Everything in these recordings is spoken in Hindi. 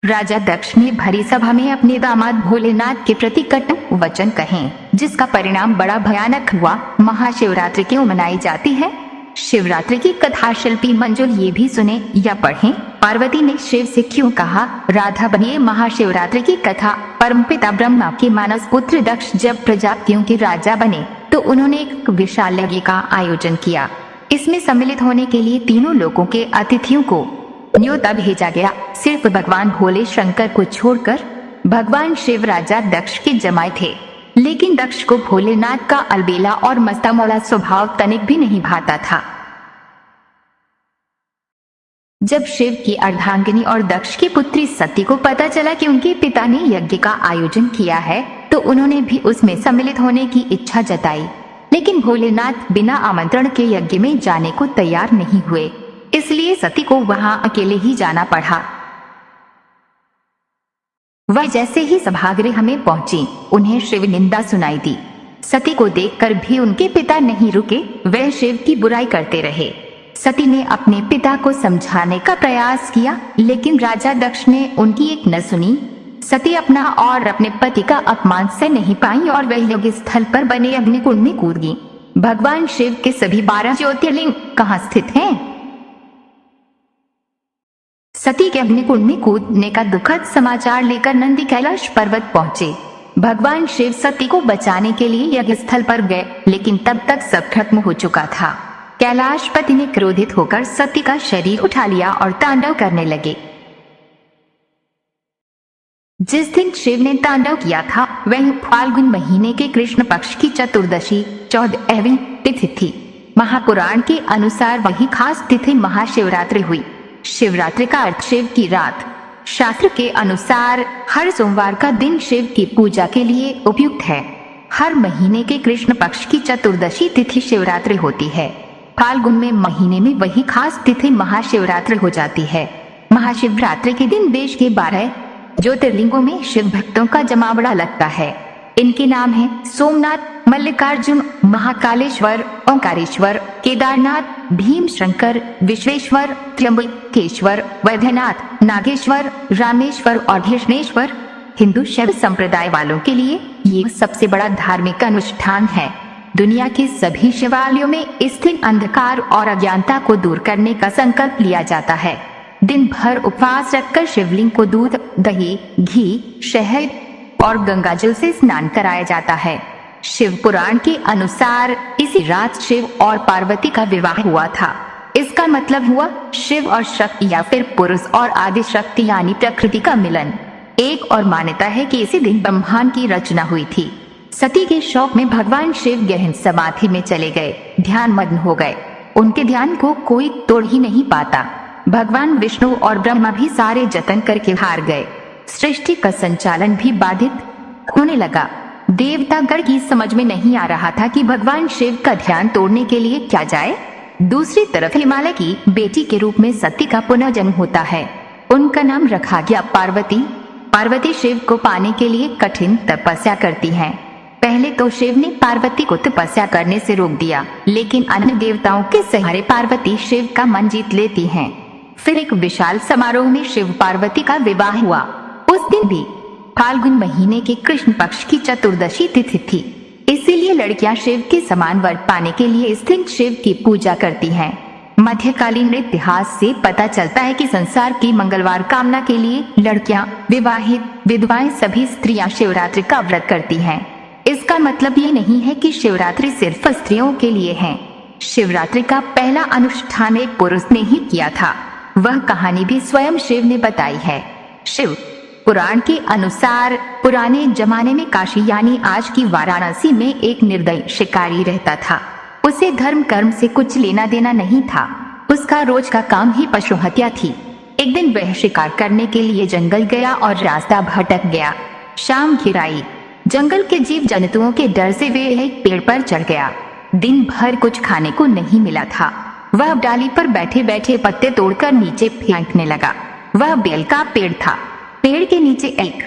राजा दक्ष ने भरी सभा में अपने दामाद भोलेनाथ के प्रति कटु वचन कहे, जिसका परिणाम बड़ा भयानक हुआ। महाशिवरात्रि क्यों मनाई जाती है? शिवरात्रि की कथा शिल्पी मंजुल ये भी सुने या पढ़ें। पार्वती ने शिव से क्यों कहा, राधा बनिए। महाशिवरात्रि की कथा। परमपिता ब्रह्मा के मानस पुत्र दक्ष जब प्रजापतियों के राजा बने तो उन्होंने एक विशाल यज्ञ का आयोजन किया। इसमें सम्मिलित होने के लिए तीनों लोकों के अतिथियों को न्योता भेजा गया। सिर्फ भगवान भोले शंकर को छोड़कर भगवान शिव राजा दक्ष के जमाए थे। लेकिन दक्ष को भोलेनाथ का अलबेला और मस्तामौला स्वभाव तनिक भी नहीं भाता था। जब शिव की अर्धांगिनी और दक्ष की पुत्री सती को पता चला कि उनके पिता ने यज्ञ का आयोजन किया है तो उन्होंने भी उसमें सम्मिलित होने की इच्छा जताई। लेकिन भोलेनाथ बिना आमंत्रण के यज्ञ में जाने को तैयार नहीं हुए, इसलिए सती को वहां अकेले ही जाना पड़ा। वह जैसे ही सभागृह में पहुंची, उन्हें शिव निंदा सुनाई दी। सती को देखकर भी उनके पिता नहीं रुके, वह शिव की बुराई करते रहे। सती ने अपने पिता को समझाने का प्रयास किया, लेकिन राजा दक्ष ने उनकी एक न सुनी। सती अपना और अपने पति का अपमान सह नहीं पाई और वह यज्ञ स्थल पर बने अग्निकुंड में कूद गई। भगवान शिव के सभी 12 ज्योतिर्लिंग कहाँ स्थित हैं? सती के अग्निकुंड में कूदने का दुखद समाचार लेकर नंदी कैलाश पर्वत पहुंचे। भगवान शिव सती को बचाने के लिए यज्ञ स्थल पर गए, लेकिन तब तक सब खत्म हो चुका था। कैलाशपति ने क्रोधित होकर सती का शरीर उठा लिया और तांडव करने लगे। जिस दिन शिव ने तांडव किया था वह फाल्गुन महीने के कृष्ण पक्ष की चतुर्दशी 14वीं तिथि थी। महापुराण के अनुसार वही खास तिथि महाशिवरात्रि हुई। शिवरात्रि का अर्थ शिव की रात। शास्त्र के अनुसार हर सोमवार का दिन शिव की पूजा के लिए उपयुक्त है। हर महीने के कृष्ण पक्ष की चतुर्दशी तिथि शिवरात्रि होती है। फाल्गुन में महीने में वही खास तिथि महाशिवरात्रि हो जाती है। महाशिवरात्रि के दिन देश के 12 ज्योतिर्लिंगों में शिव भक्तों का जमावड़ा लगता है। इनके नाम हैं सोमनाथ, मल्लिकार्जुन, महाकालेश्वर, ओंकारेश्वर, केदारनाथ, भीमशंकर, विश्वेश्वर, त्र्यंबकेश्वर, वैद्यनाथ, नागेश्वर, रामेश्वर और घृष्णेश्वर। हिंदू शैव संप्रदाय वालों के लिए ये सबसे बड़ा धार्मिक अनुष्ठान है। दुनिया के सभी शिवालयों में इस दिन अंधकार और अज्ञानता को दूर करने का संकल्प लिया जाता है। दिन भर उपवास रखकर शिवलिंग को दूध, दही, घी, शहद और गंगाजल से स्नान कराया जाता है। शिव पुराण के अनुसार इसी रात शिव और पार्वती का विवाह हुआ था। इसका मतलब हुआ शिव और शक्ति या फिर पुरुष और आदि शक्ति यानी प्रकृति का मिलन। एक और मान्यता है कि इसी दिन ब्रह्मांड की रचना हुई थी। सती के शौक में भगवान शिव गहन समाधि में चले गए, ध्यान मग्न हो गए। उनके ध्यान को कोई तोड़ ही नहीं पाता। भगवान विष्णु और ब्रह्मा भी सारे जतन करके हार गए। सृष्टि का संचालन भी बाधित होने लगा। देवतागण की समझ में नहीं आ रहा था कि भगवान शिव का ध्यान तोड़ने के लिए क्या जाए। दूसरी तरफ हिमालय की बेटी के रूप में सती का पुनर्जन्म होता है। उनका नाम रखा गया पार्वती। पार्वती शिव को पाने के लिए कठिन तपस्या करती हैं। पहले तो शिव ने पार्वती को तपस्या करने से रोक दिया, लेकिन अन्य देवताओं के सहारे पार्वती शिव का मन जीत लेती हैं। फिर एक विशाल समारोह में शिव पार्वती का विवाह हुआ। उस दिन भी फाल्गुन महीने के कृष्ण पक्ष की चतुर्दशी तिथि थी। इसीलिए लड़कियां शिव के समान वर पाने के लिए इस दिन शिव की पूजा करती हैं। मध्यकालीन इतिहास से पता चलता है कि संसार की मंगलवार कामना के लिए लड़कियां, विवाहित विधवाएं सभी स्त्रियां शिवरात्रि का व्रत करती हैं। इसका मतलब ये नहीं है कि शिवरात्रि सिर्फ स्त्रियों के लिए है। शिवरात्रि का पहला अनुष्ठान एक पुरुष ने ही किया था। वह कहानी भी स्वयं शिव ने बताई है। शिव पुराण के अनुसार पुराने जमाने में काशी यानी आज की वाराणसी में एक निर्दयी शिकारी रहता था। उसे धर्म कर्म से कुछ लेना देना नहीं था। उसका रोज का काम ही पशु हत्या थी। एक दिन वह शिकार करने के लिए जंगल गया और रास्ता भटक गया। शाम घिराई। जंगल के जीव जंतुओं के डर से वे एक पेड़ पर चढ़ गया। दिन भर कुछ खाने को नहीं मिला था। वह डाली पर बैठे बैठे पत्ते तोड़कर नीचे फेंकने लगा। वह बेल का पेड़ था। पेड़ के नीचे एक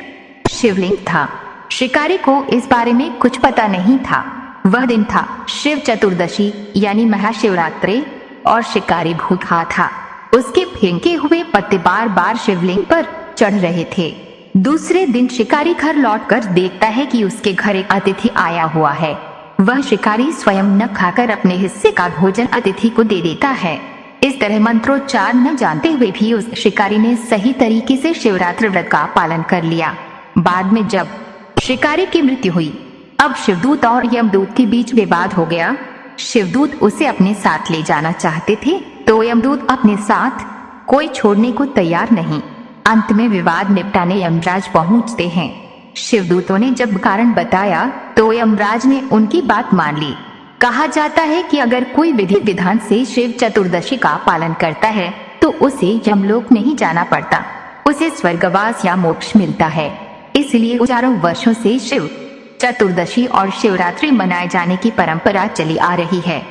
शिवलिंग था। शिकारी को इस बारे में कुछ पता नहीं था। वह दिन था शिव चतुर्दशी यानी महाशिवरात्रि और शिकारी भूखा था। उसके फेंके हुए पत्ते बार बार शिवलिंग पर चढ़ रहे थे। दूसरे दिन शिकारी घर लौटकर देखता है कि उसके घर एक अतिथि आया हुआ है। वह शिकारी स्वयं न खाकर अपने हिस्से का भोजन अतिथि को दे देता है। इस तरह मंत्रोच्चार न जानते हुए भी उस शिकारी ने सही तरीके से शिवरात्रि व्रत का पालन कर लिया। बाद में जब शिकारी की मृत्यु हुई, अब शिवदूत और यमदूत के बीच विवाद हो गया। शिवदूत उसे अपने साथ ले जाना चाहते थे तो यमदूत अपने साथ कोई छोड़ने को तैयार नहीं। अंत में विवाद निपटाने यमराज पहुंचते हैं। शिवदूतों ने जब कारण बताया तो यमराज ने उनकी बात मान ली। कहा जाता है कि अगर कोई विधि विधान से शिव चतुर्दशी का पालन करता है तो उसे यमलोक नहीं जाना पड़ता, उसे स्वर्गवास या मोक्ष मिलता है। इसलिए हजारों वर्षों से शिव चतुर्दशी और शिवरात्रि मनाए जाने की परंपरा चली आ रही है।